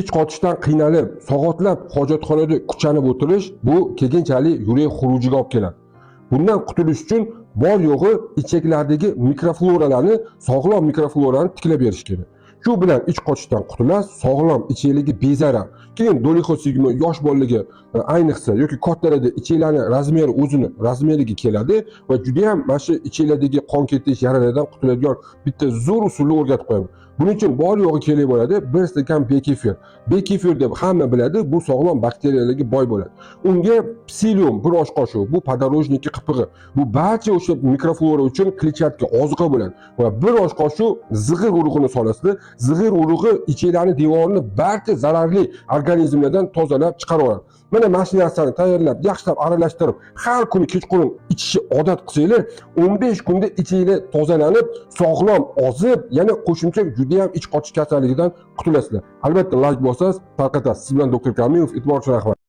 Ich qochishdan qiynalib, soatlab hojatxonada kuchanib o'tirish bu keyinchalik yurak xurujiga olib keladi. Bundan qutulish uchun bor yo'g'i ichaklardagi mikrofloralarni, sog'lom mikroflorani tiklab berish kerak. Shu bilan ich qochishdan qutulasiz, sog'lom ichakligi bezara. Keyin dolixosigmi yosh bolalarga ayniqsa yoki kattalarda ichaklarning razmeri o'zini razmeriga keladi va juda ham mana shu ichaklardagi qon ketish yaralardan qutuladigan bitta zo'r usulni o'rgatib qo'yaman. Buning uchun bor yo'g'i kerak bo'ladi 1 stakan bekefir. Bekefir deb hamma biladi, bu sog'lom bakteriyalarga boy bo'ladi. Unga psilium 1 osh qoshiq, bu podorожники qipig'i. Bu barcha o'sha mikroflora uchun kletchatka oziqa bo'ladi. Va 1 osh qoshiq zig'ir urug'ini solasizlar. Zig'ir urug'i ichaklarning devorini barcha zararli organizmlardan tozalab chiqarib oladi. Mana mana shu narsani tayyorlab, yaxshilab aralashtirib, har kuni kechqurun ichishni odat qilsanglar, 15 kunda ichinglar tozalanib, sog'lom, ozib, yana qo'shimcha juda ham ich qochish kasalligidan qutulasizlar. Albatta like bosasiz, tarqatasiz. Siz bilan doktor Kamilov, e'tibor uchun rahmat.